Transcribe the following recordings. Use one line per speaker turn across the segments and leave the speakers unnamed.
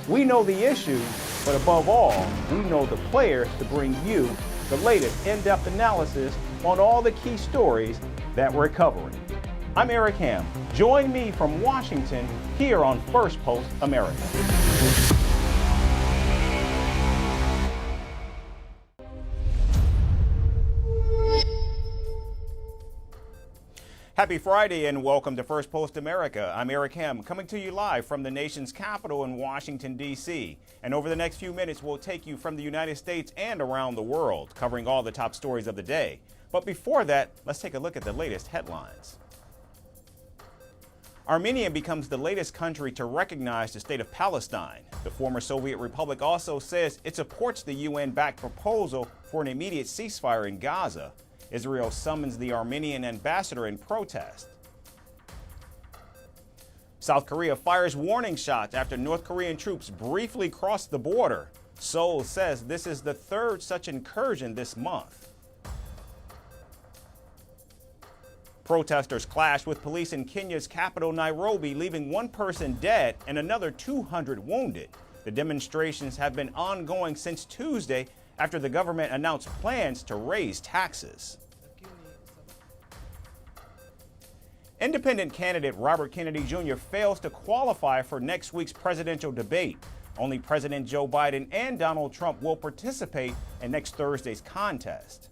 We know the issues, but above all, we know the players to bring you the latest in-depth analysis on all the key stories that we're covering. I'm Eric Ham. Join me from Washington here on Firstpost America. Happy Friday and welcome to Firstpost America. I'm Eric Ham, coming to you live from the nation's capital in Washington, D.C. And over the next few minutes, we'll take you from the United States and around the world, covering all the top stories of the day. But before that, let's take a look at the latest headlines. Armenia becomes the latest country to recognize the state of Palestine. The former Soviet republic also says it supports the UN-backed proposal for an immediate ceasefire in Gaza. Israel summons the Armenian ambassador in protest. South Korea fires warning shots after North Korean troops briefly crossed the border. Seoul says this is the third such incursion this month. Protesters clashed with police in Kenya's capital, Nairobi, leaving one person dead and another 200 wounded. The demonstrations have been ongoing since Tuesday after the government announced plans to raise taxes. Independent candidate Robert Kennedy Jr. fails to qualify for next week's presidential debate. Only President Joe Biden and Donald Trump will participate in next Thursday's contest.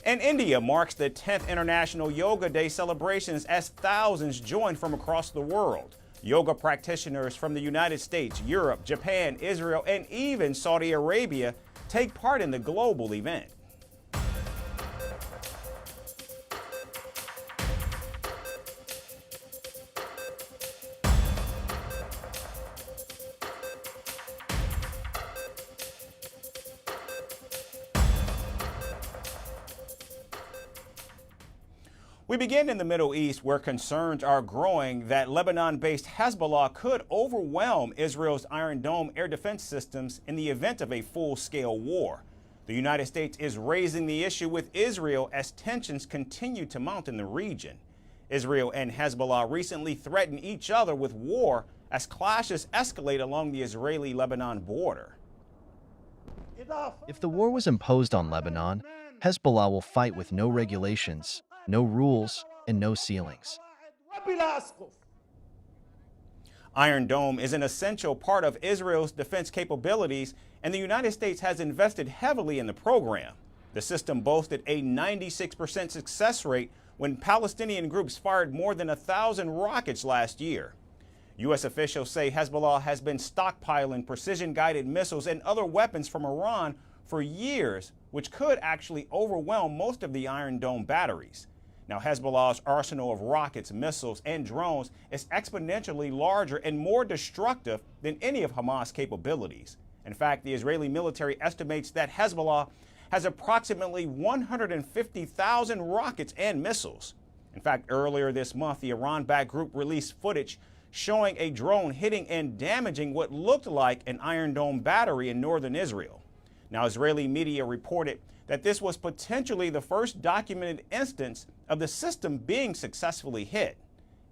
And India marks the 10th International Yoga Day celebrations as thousands join from across the world. Yoga practitioners from the United States, Europe, Japan, Israel, and even Saudi Arabia take part in the global event. We begin in the Middle East, where concerns are growing that Lebanon-based Hezbollah could overwhelm Israel's Iron Dome air defense systems in the event of a full-scale war. The United States is raising the issue with Israel as tensions continue to mount in the region. Israel and Hezbollah recently threatened each other with war as clashes escalate along the Israeli-Lebanon border.
If the war was imposed on Lebanon, Hezbollah will fight with no regulations, no rules, and no ceilings.
Iron Dome is an essential part of Israel's defense capabilities, and the United States has invested heavily in the program. The system boasted a 96% success rate when Palestinian groups fired more than 1,000 rockets last year. U.S. officials say Hezbollah has been stockpiling precision-guided missiles and other weapons from Iran for years, which could actually overwhelm most of the Iron Dome batteries. Now, Hezbollah's arsenal of rockets, missiles, and drones is exponentially larger and more destructive than any of Hamas' capabilities. In fact, the Israeli military estimates that Hezbollah has approximately 150,000 rockets and missiles. In fact, earlier this month, the Iran-backed group released footage showing a drone hitting and damaging what looked like an Iron Dome battery in northern Israel. Now, Israeli media reported that this was potentially the first documented instance of the system being successfully hit.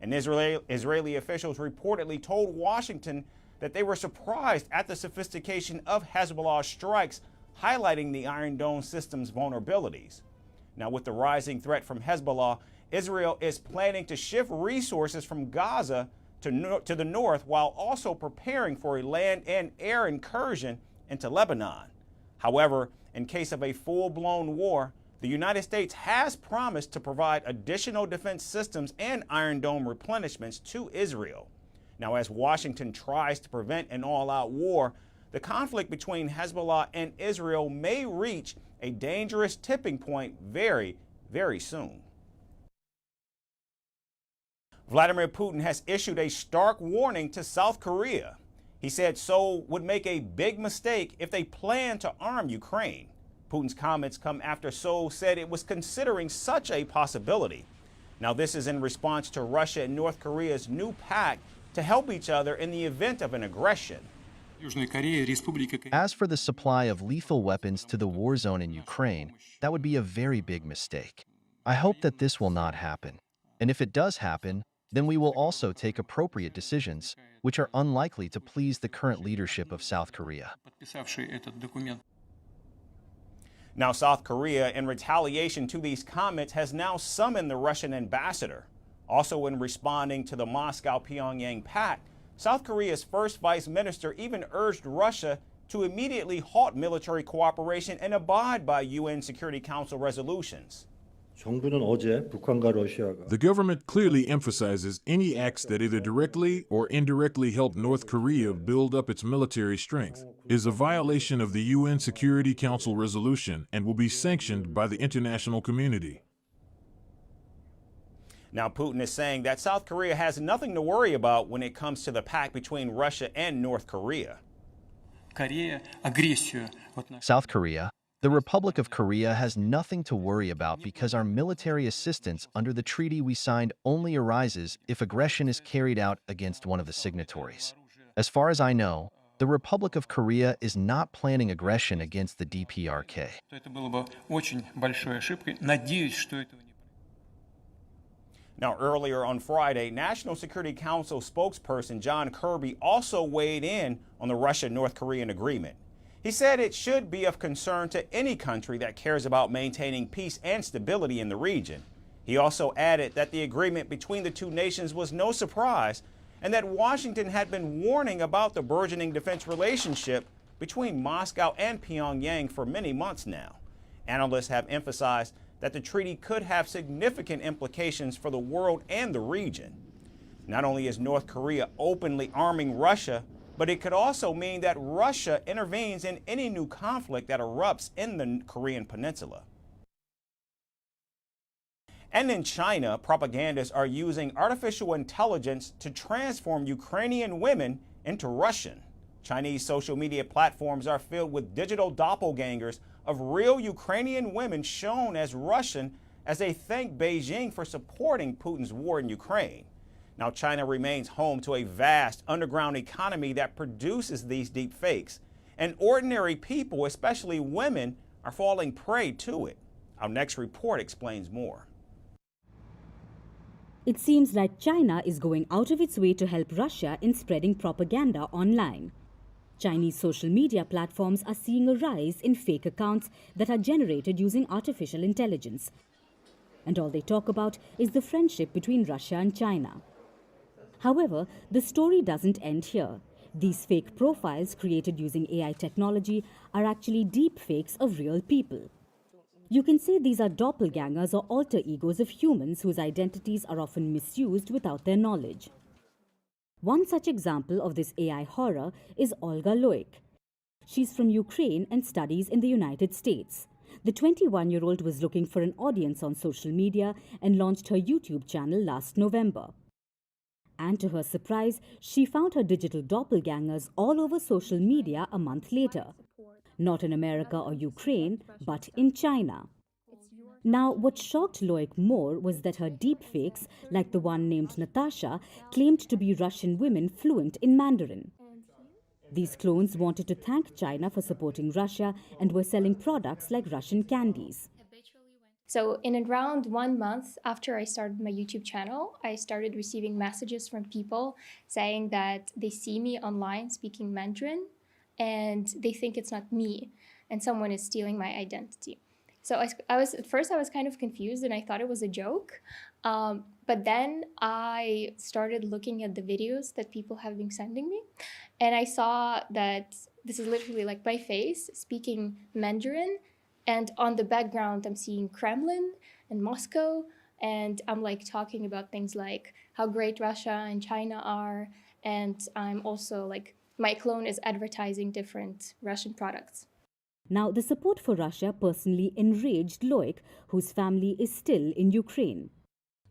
And Israeli officials reportedly told Washington that they were surprised at the sophistication of Hezbollah's strikes, highlighting the Iron Dome system's vulnerabilities. Now, with the rising threat from Hezbollah, Israel is planning to shift resources from Gaza to the north while also preparing for a land and air incursion into Lebanon. However, in case of a full-blown war, the United States has promised to provide additional defense systems and Iron Dome replenishments to Israel. Now, as Washington tries to prevent an all-out war, the conflict between Hezbollah and Israel may reach a dangerous tipping point very, very soon. Vladimir Putin has issued a stark warning to South Korea. He said Seoul would make a big mistake if they plan to arm Ukraine. Putin's comments come after Seoul said it was considering such a possibility. Now, this is in response to Russia and North Korea's new pact to help each other in the event of an aggression.
As for the supply of lethal weapons to the war zone in Ukraine, that would be a very big mistake. I hope that this will not happen. And if it does happen, then we will also take appropriate decisions, which are unlikely to please the current leadership of South Korea.
Now, South Korea, in retaliation to these comments, has now summoned the Russian ambassador. Also, in responding to the Moscow-Pyongyang pact, South Korea's first vice minister even urged Russia to immediately halt military cooperation and abide by UN Security Council resolutions.
The government clearly emphasizes any acts that either directly or indirectly help North Korea build up its military strength is a violation of the UN Security Council resolution and will be sanctioned by the international community.
Now, Putin is saying that South Korea has nothing to worry about when it comes to the pact between Russia and North Korea.
South Korea, the Republic of Korea, has nothing to worry about because our military assistance under the treaty we signed only arises if aggression is carried out against one of the signatories. As far as I know, the Republic of Korea is not planning aggression against the DPRK.
Now, earlier on Friday, National Security Council spokesperson John Kirby also weighed in on the Russia-North Korean agreement. He said it should be of concern to any country that cares about maintaining peace and stability in the region. He also added that the agreement between the two nations was no surprise and that Washington had been warning about the burgeoning defense relationship between Moscow and Pyongyang for many months now. Analysts have emphasized that the treaty could have significant implications for the world and the region. Not only is North Korea openly arming Russia, but it could also mean that Russia intervenes in any new conflict that erupts in the Korean peninsula. And in China, propagandists are using artificial intelligence to transform Ukrainian women into Russian. Chinese social media platforms are filled with digital doppelgangers of real Ukrainian women shown as Russian as they thank Beijing for supporting Putin's war in Ukraine. Now, China remains home to a vast underground economy that produces these deep fakes, and ordinary people, especially women, are falling prey to it. Our next report explains more.
It seems like China is going out of its way to help Russia in spreading propaganda online. Chinese social media platforms are seeing a rise in fake accounts that are generated using artificial intelligence. And all they talk about is the friendship between Russia and China. However, the story doesn't end here. These fake profiles created using AI technology are actually deep fakes of real people. You can say these are doppelgangers or alter egos of humans whose identities are often misused without their knowledge. One such example of this AI horror is Olga Loik. She's from Ukraine and studies in the United States. The 21-year-old was looking for an audience on social media and launched her YouTube channel last November. And to her surprise, she found her digital doppelgangers all over social media a month later. Not in America or Ukraine, but in China. Now, what shocked Loik more was that her deepfakes, like the one named Natasha, claimed to be Russian women fluent in Mandarin. These clones wanted to thank China for supporting Russia and were selling products like Russian candies.
So in around 1 month after I started my YouTube channel, I started receiving messages from people saying that they see me online speaking Mandarin and they think it's not me and someone is stealing my identity. So at first I was kind of confused and I thought it was a joke. But then I started looking at the videos that people have been sending me. And I saw that this is literally like my face speaking Mandarin. And on the background, I'm seeing Kremlin and Moscow. And I'm like talking about things like how great Russia and China are. And I'm also like, my clone is advertising different Russian products.
Now, the support for Russia personally enraged Loik, whose family is still in Ukraine.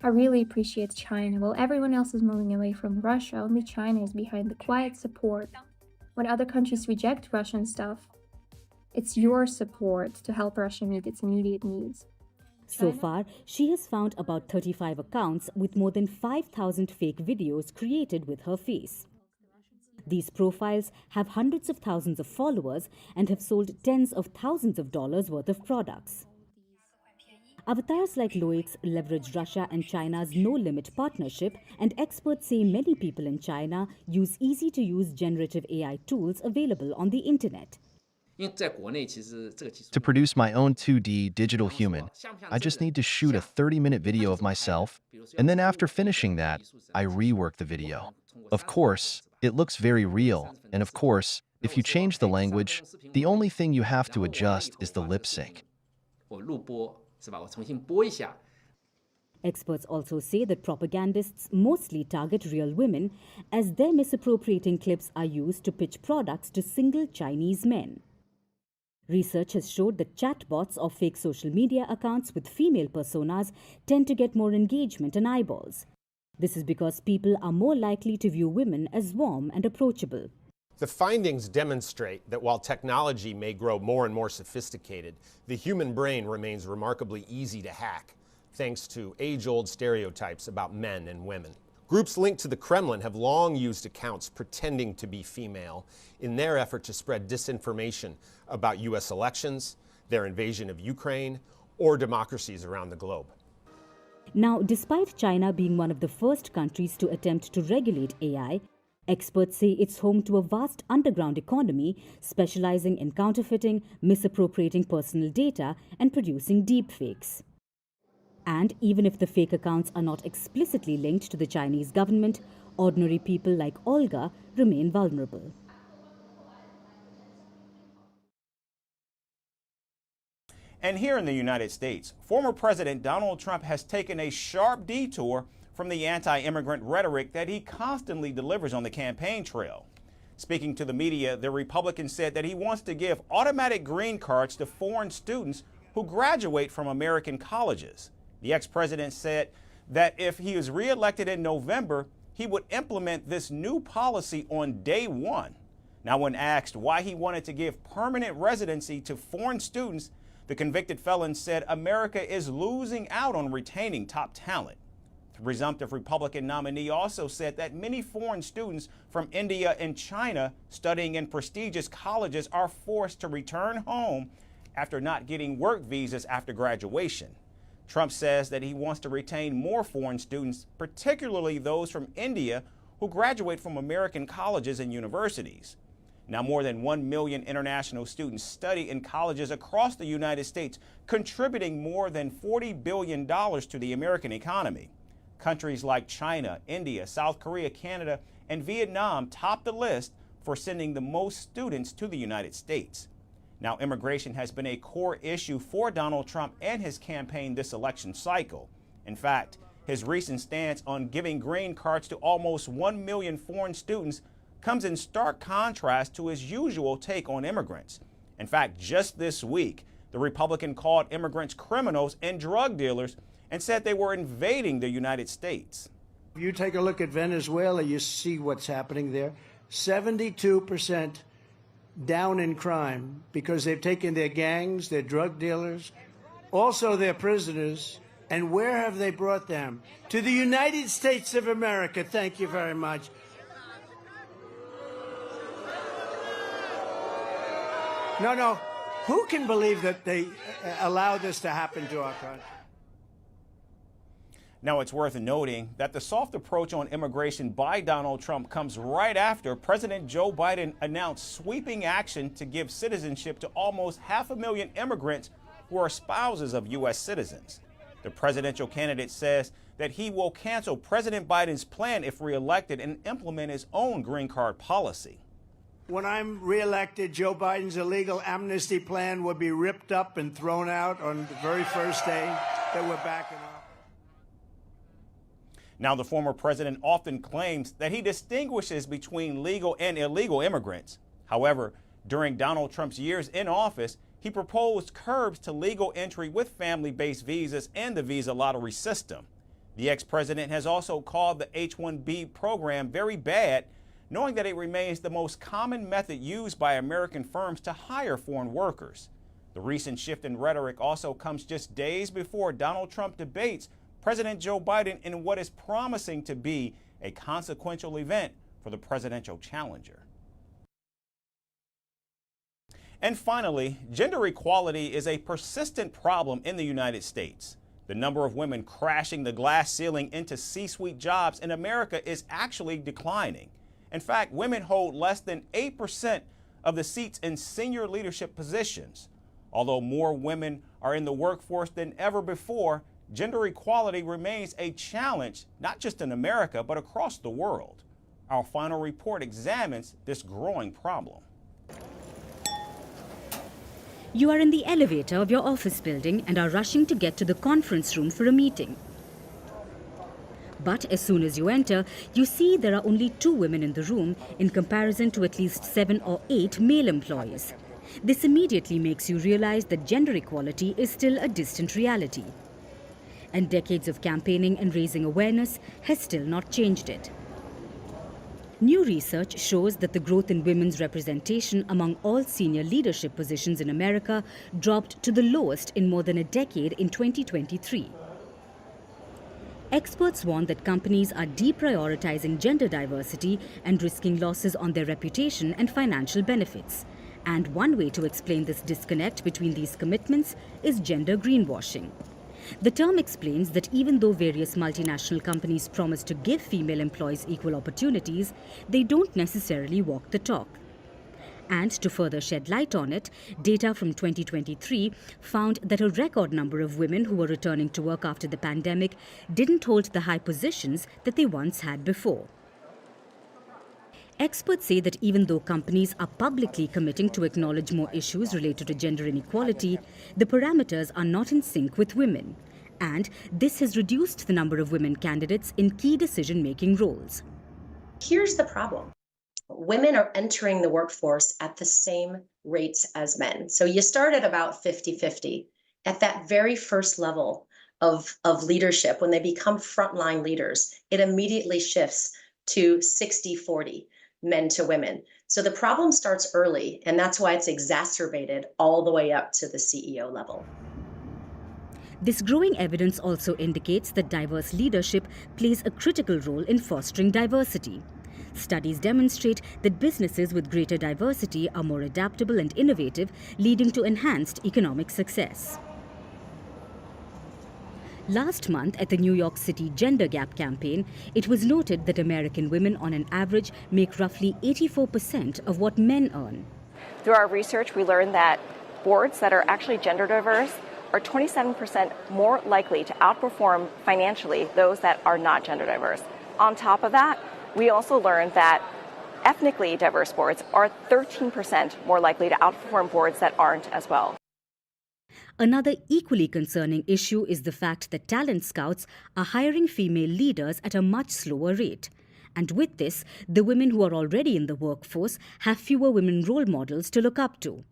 I really appreciate China. While everyone else is moving away from Russia, only China is behind the quiet support. When other countries reject Russian stuff, it's your support to help Russia meet its immediate needs.
So far, she has found about 35 accounts with more than 5,000 fake videos created with her face. These profiles have hundreds of thousands of followers and have sold tens of thousands of dollars worth of products. Avatars like Loic's leverage Russia and China's no-limit partnership, and experts say many people in China use easy-to-use generative AI tools available on the internet.
To produce my own 2D digital human, I just need to shoot a 30-minute video of myself, and then after finishing that, I rework the video. Of course, it looks very real, and of course, if you change the language, the only thing you have to adjust is the lip sync.
Experts also say that propagandists mostly target real women, as their misappropriating clips are used to pitch products to single Chinese men. Research has showed that chatbots or fake social media accounts with female personas tend to get more engagement and eyeballs. This is because people are more likely to view women as warm and approachable.
The findings demonstrate that while technology may grow more and more sophisticated, the human brain remains remarkably easy to hack, thanks to age-old stereotypes about men and women. Groups linked to the Kremlin have long used accounts pretending to be female in their effort to spread disinformation about U.S. elections, their invasion of Ukraine, or democracies around the globe.
Now, despite China being one of the first countries to attempt to regulate AI, experts say it's home to a vast underground economy specializing in counterfeiting, misappropriating personal data, and producing deepfakes. And even if the fake accounts are not explicitly linked to the Chinese government, ordinary people like Olga remain vulnerable.
And here in the United States, former President Donald Trump has taken a sharp detour from the anti-immigrant rhetoric that he constantly delivers on the campaign trail. Speaking to the media, the Republican said that he wants to give automatic green cards to foreign students who graduate from American colleges. The ex-president said that if he is reelected in November, he would implement this new policy on day one. Now, when asked why he wanted to give permanent residency to foreign students, the convicted felon said America is losing out on retaining top talent. The presumptive Republican nominee also said that many foreign students from India and China studying in prestigious colleges are forced to return home after not getting work visas after graduation. Trump says that he wants to retain more foreign students, particularly those from India who graduate from American colleges and universities. Now, more than 1 million international students study in colleges across the United States, contributing more than $40 billion to the American economy. Countries like China, India, South Korea, Canada, and Vietnam top the list for sending the most students to the United States. Now, immigration has been a core issue for Donald Trump and his campaign this election cycle. In fact, his recent stance on giving green cards to almost 1 million foreign students comes in stark contrast to his usual take on immigrants. In fact, just this week, the Republican called immigrants criminals and drug dealers and said they were invading the United States.
If you take a look at Venezuela, you see what's happening there. 72% down in crime because they've taken their gangs, their drug dealers, also their prisoners. And where have they brought them? To the United States of America. Thank you very much. No. Who can believe that they allow this to happen to our country?
Now, it's worth noting that the soft approach on immigration by Donald Trump comes right after President Joe Biden announced sweeping action to give citizenship to almost 500,000 immigrants who are spouses of U.S. citizens. The presidential candidate says that he will cancel President Biden's plan if reelected and implement his own green card policy.
When I'm reelected, Joe Biden's illegal amnesty plan will be ripped up and thrown out on the very first day that we're back in office.
Now, the former president often claims that he distinguishes between legal and illegal immigrants. However, during Donald Trump's years in office, he proposed curbs to legal entry with family-based visas and the visa lottery system. The ex-president has also called the H-1B program very bad, knowing that it remains the most common method used by American firms to hire foreign workers. The recent shift in rhetoric also comes just days before Donald Trump debates President Joe Biden in what is promising to be a consequential event for the presidential challenger. And finally, gender equality is a persistent problem in the United States. The number of women crashing the glass ceiling into C-suite jobs in America is actually declining. In fact, women hold less than 8% of the seats in senior leadership positions. Although more women are in the workforce than ever before, gender equality remains a challenge, not just in America, but across the world. Our final report examines this growing problem.
You are in the elevator of your office building and are rushing to get to the conference room for a meeting. But as soon as you enter, you see there are only 2 women in the room in comparison to at least 7 or 8 male employees. This immediately makes you realize that gender equality is still a distant reality. And decades of campaigning and raising awareness has still not changed it. New research shows that the growth in women's representation among all senior leadership positions in America dropped to the lowest in more than a decade in 2023. Experts warn that companies are deprioritizing gender diversity and risking losses on their reputation and financial benefits. And one way to explain this disconnect between these commitments is gender greenwashing. The term explains that even though various multinational companies promise to give female employees equal opportunities, they don't necessarily walk the talk. And to further shed light on it, data from 2023 found that a record number of women who were returning to work after the pandemic didn't hold the high positions that they once had before. Experts say that even though companies are publicly committing to acknowledge more issues related to gender inequality, the parameters are not in sync with women. And this has reduced the number of women candidates in key decision-making roles.
Here's the problem. Women are entering the workforce at the same rates as men. So you start at about 50-50. At that very first level of leadership, when they become frontline leaders, it immediately shifts to 60-40. Men to women. So the problem starts early, and that's why it's exacerbated all the way up to the CEO level.
This growing evidence also indicates that diverse leadership plays a critical role in fostering diversity. Studies demonstrate that businesses with greater diversity are more adaptable and innovative, leading to enhanced economic success. Last month, at the New York City Gender Gap campaign, it was noted that American women on an average make roughly 84% of what men earn.
Through our research, we learned that boards that are actually gender diverse are 27% more likely to outperform financially those that are not gender diverse. On top of that, we also learned that ethnically diverse boards are 13% more likely to outperform boards that aren't as well.
Another equally concerning issue is the fact that talent scouts are hiring female leaders at a much slower rate. And with this, the women who are already in the workforce have fewer women role models to look up to.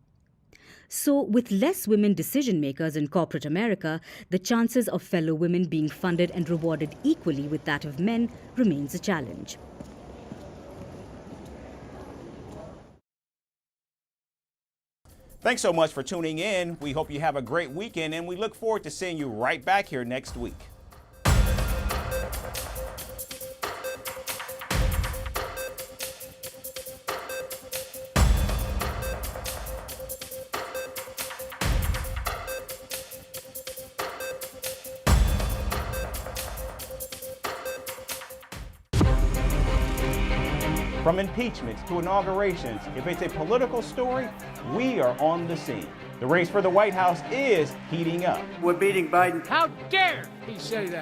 So, with less women decision makers in corporate America, the chances of fellow women being funded and rewarded equally with that of men remains a challenge.
Thanks so much for tuning in. We hope you have a great weekend, and we look forward to seeing you right back here next week. From impeachments to inaugurations, if it's a political story, we are on the scene. The race for the White House is heating up.
We're beating Biden.
How dare he say that?